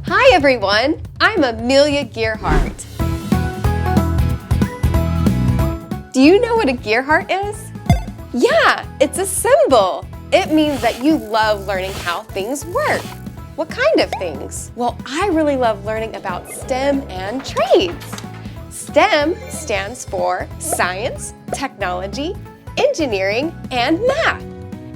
Hi everyone, I'm Amelia Gearheart. Do you know what a Gearheart is? Yeah, it's a symbol. It means that you love learning how things work. What kind of things? Well, I really love learning about STEM and trades. STEM stands for science, technology, engineering, and math.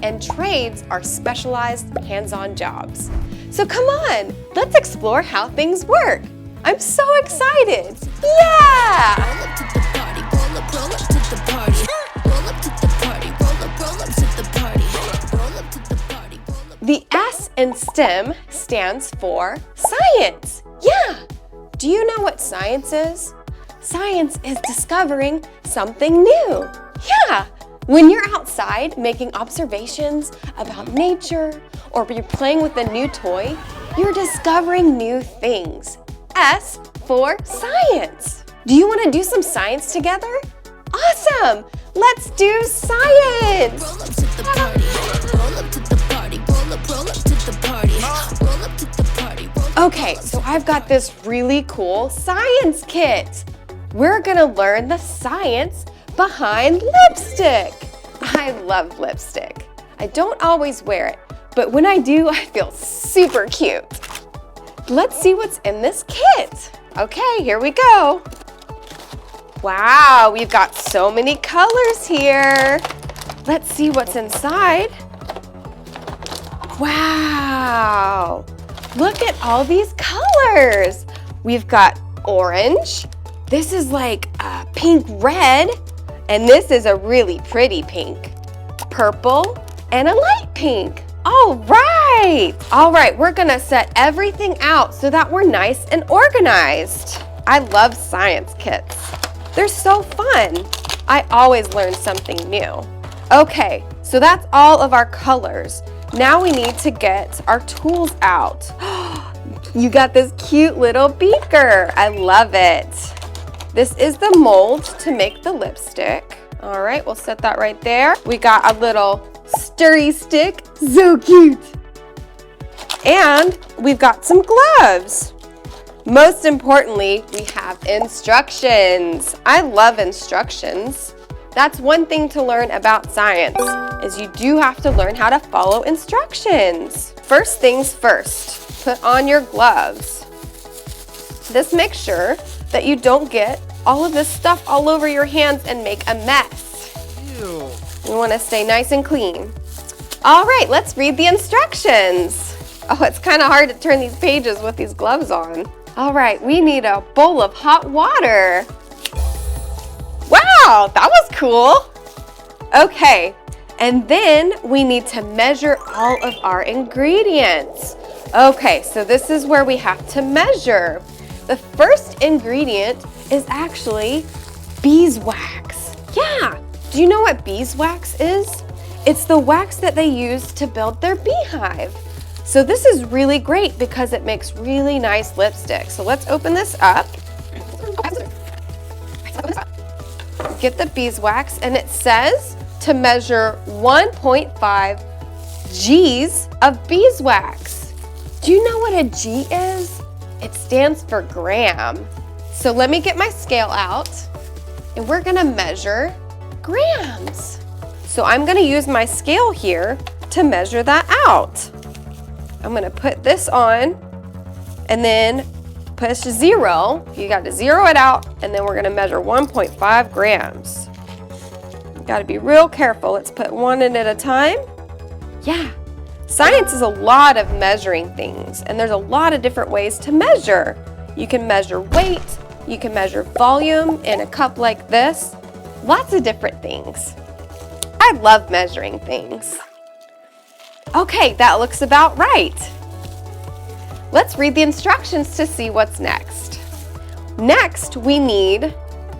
And trades are specialized hands-on jobs. So come on, let's explore how things work. I'm so excited. Yeah! The S in STEM stands for science. Yeah! Do you know what science is? Science is discovering something new. Yeah! When you're outside making observations about nature or you're playing with a new toy, you're discovering new things. S for science. Do you want to do some science together? Awesome! Let's do science! Okay, so I've got this really cool science kit. We're gonna learn the science behind lipstick. I love lipstick. I don't always wear it, but when I do, I feel super cute. Let's see what's in this kit. Okay, here we go. Wow, we've got so many colors here. Let's see what's inside. Wow, look at all these colors. We've got orange. This is like a pink red. And this is a really pretty pink. Purple and a light pink. All right, we're gonna set everything out so that we're nice and organized. I love science kits. They're so fun. I always learn something new. Okay, so that's all of our colors. Now we need to get our tools out. You got this cute little beaker. I love it. This is the mold to make the lipstick. All right, we'll set that right there. We got a little stirry stick, so cute. And we've got some gloves. Most importantly, we have instructions. I love instructions. That's one thing to learn about science, is you do have to learn how to follow instructions. First things first, put on your gloves. This makes sure that you don't get all of this stuff all over your hands and make a mess. Ew. You want to stay nice and clean. All right, let's read the instructions. Oh, it's kind of hard to turn these pages with these gloves on. All right, we need a bowl of hot water. Wow, that was cool. Okay, and then we need to measure all of our ingredients. Okay, so this is where we have to measure. The first ingredient is actually beeswax. Yeah, do you know what beeswax is? It's the wax that they use to build their beehive. So this is really great because it makes really nice lipstick. So let's open this up. Get the beeswax, and it says to measure 1.5 G's of beeswax. Do you know what a G is? It stands for gram. So let me get my scale out, and we're gonna measure grams. So I'm gonna use my scale here to measure that out. I'm gonna put this on, and then push 0. You got to 0 it out, and then we're gonna measure 1.5 grams. You gotta be real careful. Let's put one in at a time. Yeah. Science is a lot of measuring things, and there's a lot of different ways to measure. You can measure weight, you can measure volume in a cup like this. Lots of different things. I love measuring things. Okay, that looks about right. Let's read the instructions to see what's next. Next, we need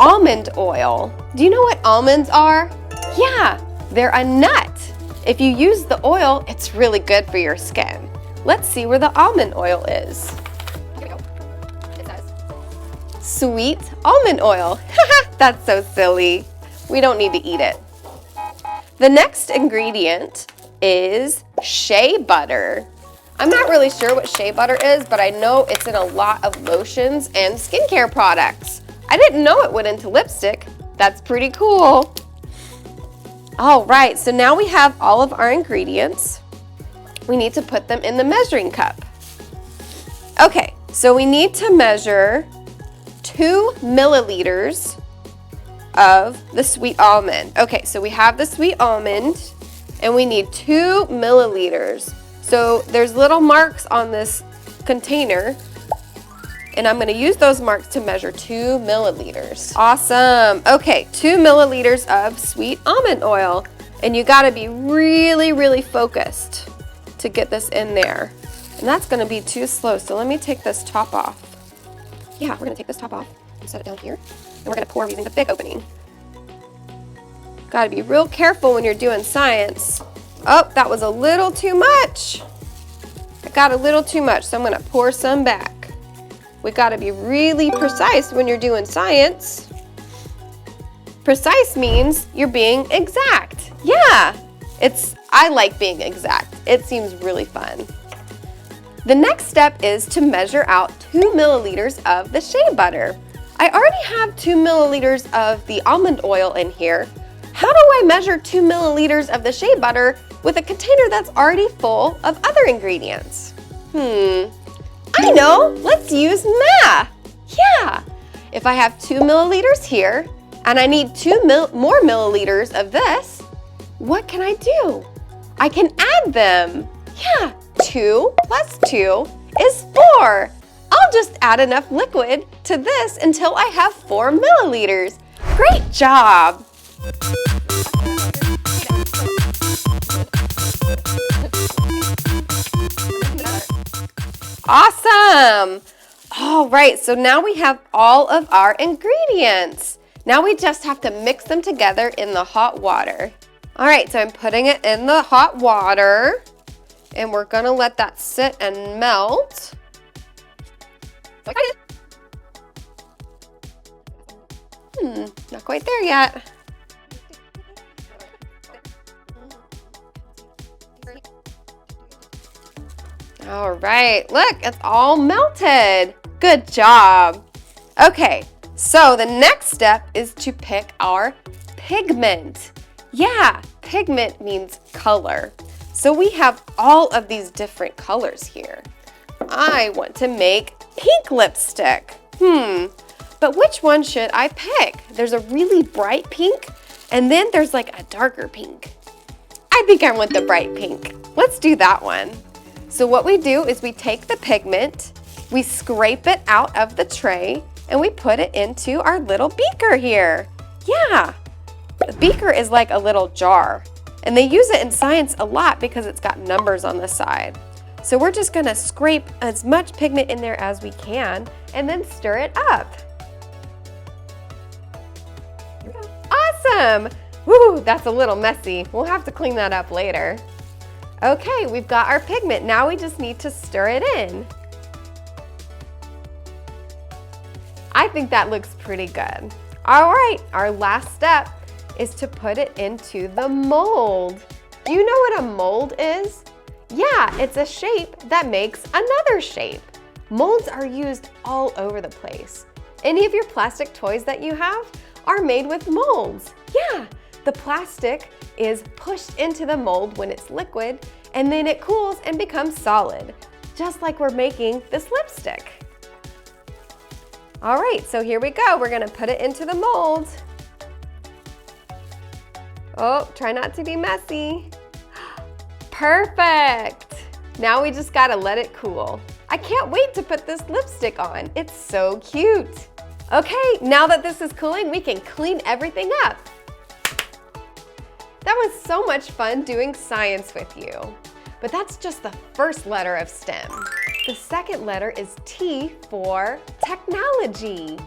almond oil. Do you know what almonds are? Yeah, they're a nut. If you use the oil, it's really good for your skin. Let's see where the almond oil is. Here we go. It says sweet almond oil. That's so silly. We don't need to eat it. The next ingredient is shea butter. I'm not really sure what shea butter is, but I know it's in a lot of lotions and skincare products. I didn't know it went into lipstick. That's pretty cool. All right, so now we have all of our ingredients. We need to put them in the measuring cup. Okay, so we need to measure 2 milliliters of the sweet almond. Okay, so we have the sweet almond and we need 2 milliliters. So there's little marks on this container and I'm gonna use those marks to measure 2 milliliters. Awesome. Okay, 2 milliliters of sweet almond oil. And you gotta be really, really focused to get this in there. And that's gonna be too slow, so let me take this top off. Yeah, we're gonna take this top off and set it down here. And we're gonna pour using the big opening. Gotta be real careful when you're doing science. Oh, that was a little too much. I got a little too much, so I'm gonna pour some back. We gotta be really precise when you're doing science. Precise means you're being exact. Yeah, I like being exact. It seems really fun. The next step is to measure out 2 milliliters of the shea butter. I already have 2 milliliters of the almond oil in here. How do I measure 2 milliliters of the shea butter with a container that's already full of other ingredients? I know, let's use math. Yeah, if I have 2 milliliters here and I need 2 more milliliters of this, what can I do? I can add them. Yeah, 2 plus 2 is 4. I'll just add enough liquid to this until I have 4 milliliters. Great job. Awesome. All right, so now we have all of our ingredients. Now we just have to mix them together in the hot water. All right, so I'm putting it in the hot water and we're gonna let that sit and melt. Not quite there yet. All right, look, it's all melted. Good job. Okay, so the next step is to pick our pigment. Yeah, pigment means color. So we have all of these different colors here. I want to make pink lipstick. But which one should I pick? There's a really bright pink, and then there's like a darker pink. I think I want the bright pink. Let's do that one. So what we do is we take the pigment, we scrape it out of the tray, and we put it into our little beaker here. Yeah, the beaker is like a little jar, and they use it in science a lot because it's got numbers on the side. So we're just gonna scrape as much pigment in there as we can, and then stir it up. Awesome! Woo, that's a little messy. We'll have to clean that up later. Okay, we've got our pigment. Now we just need to stir it in. I think that looks pretty good. All right, our last step is to put it into the mold. Do you know what a mold is? Yeah, it's a shape that makes another shape. Molds are used all over the place. Any of your plastic toys that you have are made with molds. Yeah, the plastic is pushed into the mold when it's liquid, and then it cools and becomes solid, just like we're making this lipstick. All right, so here we go. We're gonna put it into the mold. Oh, try not to be messy. Perfect. Now we just gotta let it cool. I can't wait to put this lipstick on. It's so cute. Okay, now that this is cooling, we can clean everything up. That was so much fun doing science with you. But that's just the first letter of STEM. The second letter is T for technology.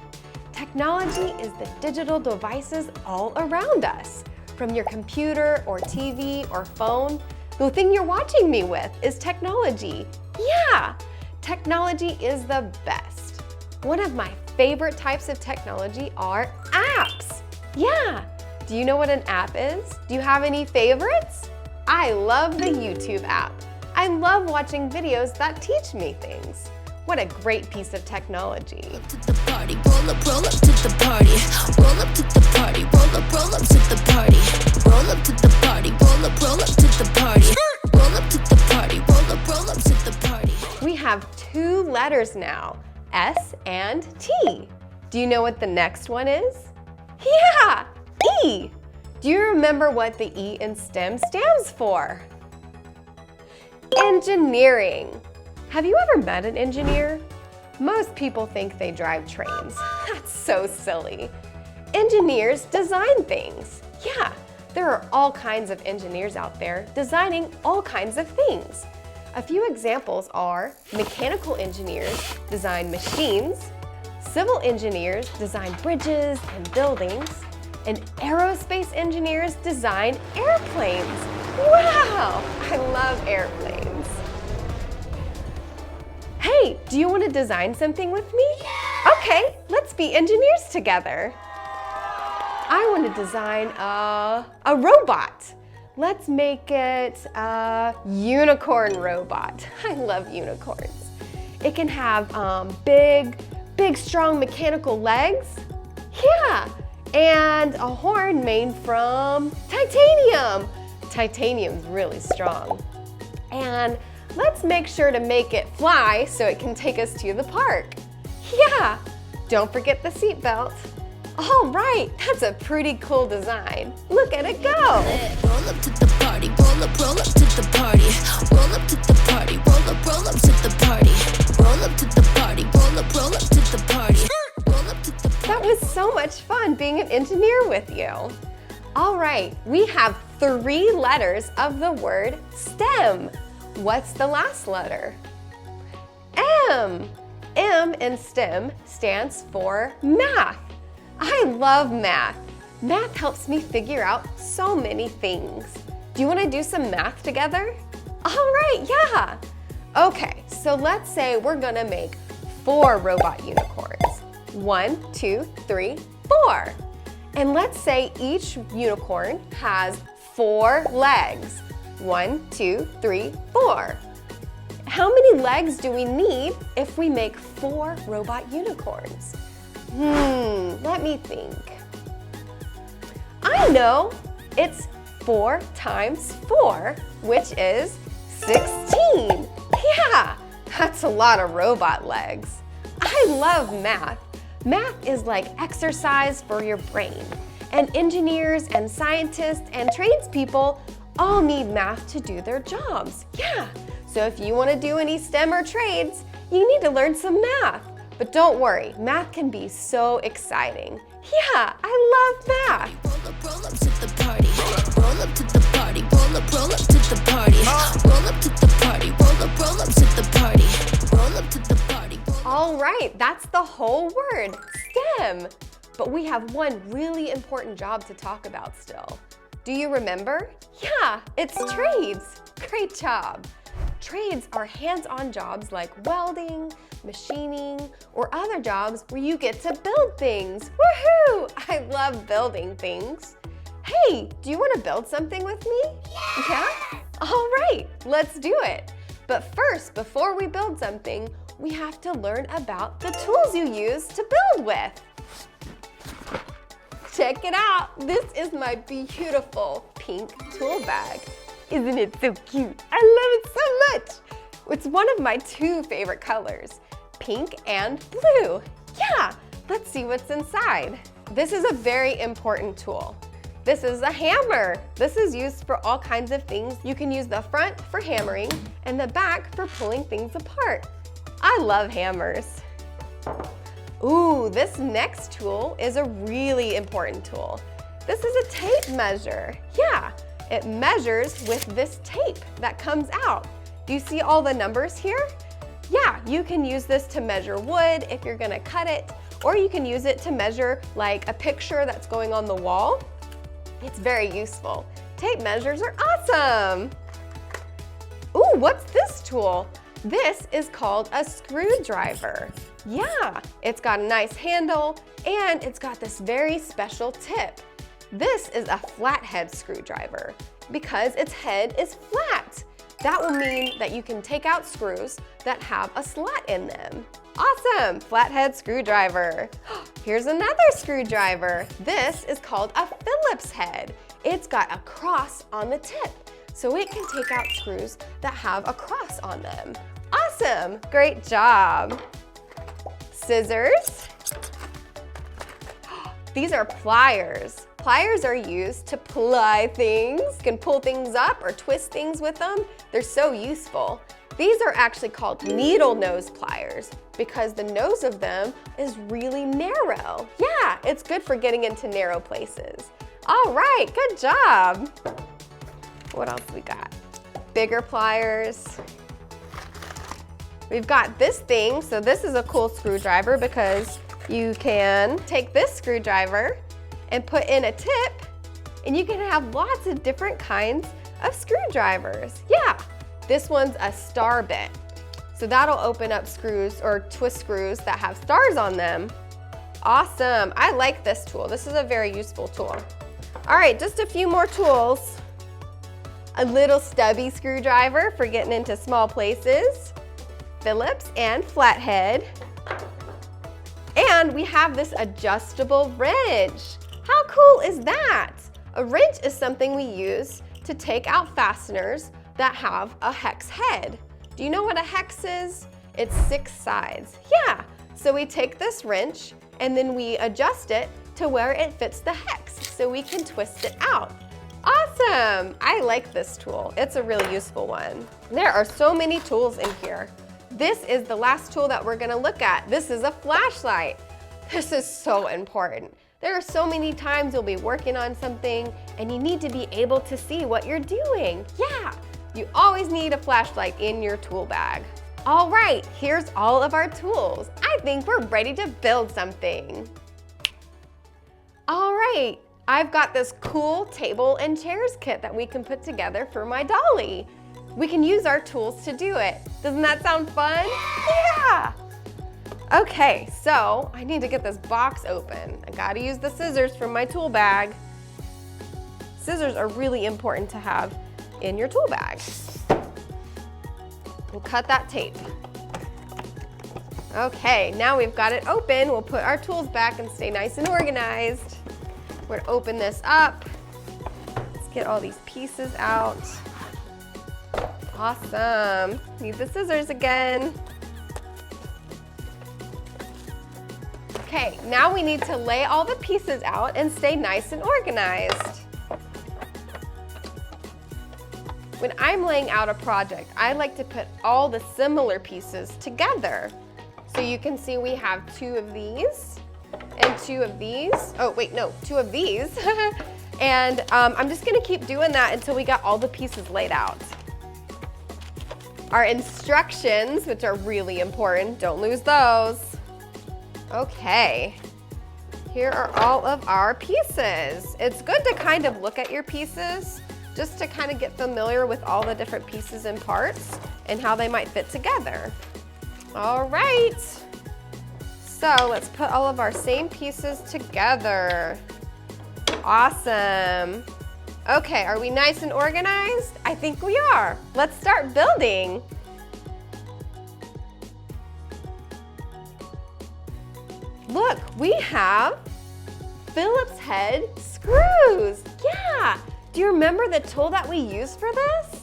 Technology is the digital devices all around us. From your computer or TV or phone, the thing you're watching me with is technology. Yeah, technology is the best. One of my favorite types of technology are apps. Yeah. Do you know what an app is? Do you have any favorites? I love the YouTube app. I love watching videos that teach me things. What a great piece of technology. Roll up to the party, roll up to the party. Roll up to the party, roll up to the party. Roll up to the party, roll up to the party. Roll up to the party, roll up to the party. We have 2 letters now, S and T. Do you know what the next one is? Yeah, E. Do you remember what the E in STEM stands for? Engineering. Have you ever met an engineer? Most people think they drive trains. That's so silly. Engineers design things. Yeah, there are all kinds of engineers out there designing all kinds of things. A few examples are mechanical engineers design machines, civil engineers design bridges and buildings, and aerospace engineers design airplanes. Wow, I love airplanes. Hey, do you want to design something with me? Okay, let's be engineers together. I want to design a robot. Let's make it a unicorn robot. I love unicorns. It can have big, strong mechanical legs. Yeah, and a horn made from titanium. Titanium's really strong. And let's make sure to make it fly so it can take us to the park. Yeah, don't forget the seatbelt. All right, that's a pretty cool design. Look at it go. Roll up to the party, roll up to the party. Roll up to the party, roll up to the party. Roll up to the party, roll up to the party. Roll up to the party. That was so much fun being an engineer with you. All right, we have 3 letters of the word STEM. What's the last letter? M. M in STEM stands for math. I love math. Math helps me figure out so many things. Do you want to do some math together? All right, yeah. Okay, so let's say we're gonna make 4 robot unicorns. 1, 2, 3, 4. And let's say each unicorn has 4 legs. 1, 2, 3, 4. How many legs do we need if we make 4 robot unicorns? Let me think. I know, it's 4 times 4, which is 16. Yeah, that's a lot of robot legs. I love math. Math is like exercise for your brain. And engineers and scientists and tradespeople all need math to do their jobs. Yeah, so if you want to do any STEM or trades, you need to learn some math. But don't worry, math can be so exciting. Yeah, I love math. Roll up to the party. Roll up to the party. Roll up to the party. Roll up to the party. Roll up to the party. Roll up to the party. All right, that's the whole word, STEM. But we have one really important job to talk about still. Do you remember? Yeah, it's trades. Great job. Trades are hands-on jobs like welding, machining, or other jobs where you get to build things. Woohoo! I love building things. Hey, do you want to build something with me? Yeah? All right, let's do it. But first, before we build something, we have to learn about the tools you use to build with. Check it out. This is my beautiful pink tool bag. Isn't it so cute? I love it so much. It's one of my 2 favorite colors, pink and blue. Yeah, let's see what's inside. This is a very important tool. This is a hammer. This is used for all kinds of things. You can use the front for hammering and the back for pulling things apart. I love hammers. Ooh, this next tool is a really important tool. This is a tape measure. Yeah, it measures with this tape that comes out. Do you see all the numbers here? Yeah, you can use this to measure wood if you're gonna cut it, or you can use it to measure like a picture that's going on the wall. It's very useful. Tape measures are awesome. Ooh, what's this tool? This is called a screwdriver. Yeah, it's got a nice handle and it's got this very special tip. This is a flathead screwdriver because its head is flat. That will mean that you can take out screws that have a slot in them. Awesome, flathead screwdriver. Here's another screwdriver. This is called a Phillips head. It's got a cross on the tip, so it can take out screws that have a cross on them. Awesome, great job. Scissors. These are pliers. Pliers are used to ply things. You can pull things up or twist things with them. They're so useful. These are actually called needle nose pliers because the nose of them is really narrow. Yeah, it's good for getting into narrow places. All right, good job. What else we got? Bigger pliers. We've got this thing, so this is a cool screwdriver because you can take this screwdriver and put in a tip, and you can have lots of different kinds of screwdrivers. Yeah, this one's a star bit. So that'll open up screws or twist screws that have stars on them. Awesome, I like this tool. This is a very useful tool. All right, just a few more tools. A little stubby screwdriver for getting into small places. Phillips and flathead. And we have this adjustable wrench. How cool is that? A wrench is something we use to take out fasteners that have a hex head. Do you know what a hex is? It's 6 sides. Yeah, so we take this wrench and then we adjust it to where it fits the hex so we can twist it out. Awesome, I like this tool. It's a really useful one. There are so many tools in here. This is the last tool that we're gonna look at. This is a flashlight. This is so important. There are so many times you'll be working on something and you need to be able to see what you're doing. Yeah, you always need a flashlight in your tool bag. All right, here's all of our tools. I think we're ready to build something. All right, I've got this cool table and chairs kit that we can put together for my dolly. We can use our tools to do it. Doesn't that sound fun? Yeah! Okay, so I need to get this box open. I gotta use the scissors from my tool bag. Scissors are really important to have in your tool bag. We'll cut that tape. Okay, now we've got it open. We'll put our tools back and stay nice and organized. We're gonna open this up. Let's get all these pieces out. Awesome. Need the scissors again. Okay, now we need to lay all the pieces out and stay nice and organized. When I'm laying out a project, I like to put all the similar pieces together. So you can see we have 2 of these and 2 of these. Oh, wait, no, 2 of these. And I'm just gonna keep doing that until we got all the pieces laid out. Our instructions, which are really important, don't lose those. Okay, here are all of our pieces. It's good to kind of look at your pieces just to kind of get familiar with all the different pieces and parts and how they might fit together. All right, so let's put all of our same pieces together. Awesome. Okay, are we nice and organized? I think we are. Let's start building. Look, we have Phillips head screws. Yeah, do you remember the tool that we used for this?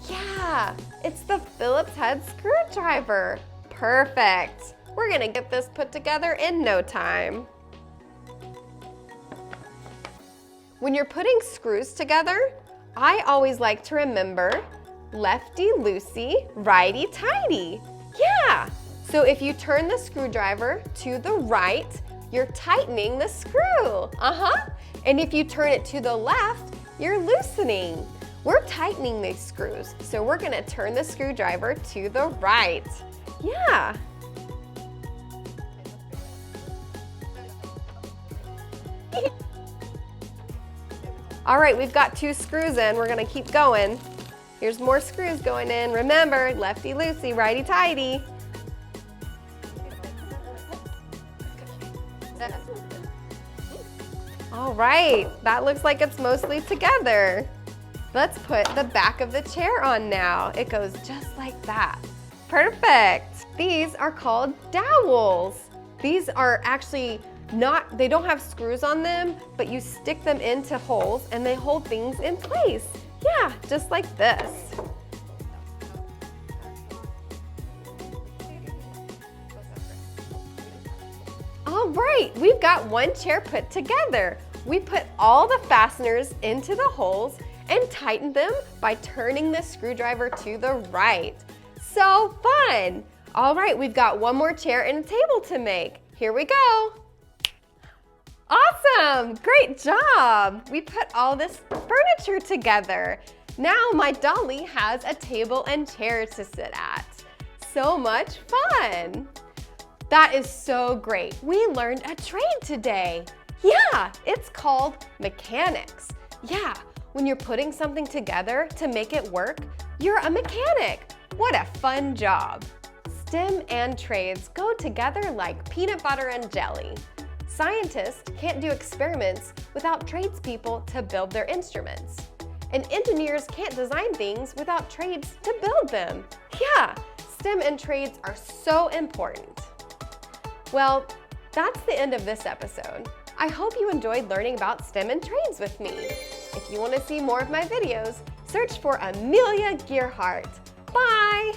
Yeah, it's the Phillips head screwdriver. Perfect. We're gonna get this put together in no time. When you're putting screws together, I always like to remember lefty-loosey, righty-tighty. Yeah, so if you turn the screwdriver to the right, you're tightening the screw. And if you turn it to the left, you're loosening. We're tightening these screws, so we're gonna turn the screwdriver to the right. Yeah. All right, we've got 2 screws in. We're gonna keep going. Here's more screws going in. Remember, lefty-loosey, righty-tighty. All right, that looks like it's mostly together. Let's put the back of the chair on now. It goes just like that. Perfect. These are called dowels. These are actually they don't have screws on them, but you stick them into holes and they hold things in place. Yeah, just like this. All right, we've got one chair put together. We put all the fasteners into the holes and tightened them by turning the screwdriver to the right. So fun! All right, we've got one more chair and a table to make. Here we go. Awesome, great job. We put all this furniture together. Now my dolly has a table and chair to sit at. So much fun. That is so great. We learned a trade today. Yeah, it's called mechanics. Yeah, when you're putting something together to make it work, you're a mechanic. What a fun job. STEM and trades go together like peanut butter and jelly. Scientists can't do experiments without tradespeople to build their instruments. And engineers can't design things without trades to build them. Yeah, STEM and trades are so important. Well, that's the end of this episode. I hope you enjoyed learning about STEM and trades with me. If you want to see more of my videos, search for Amelia Gearheart. Bye!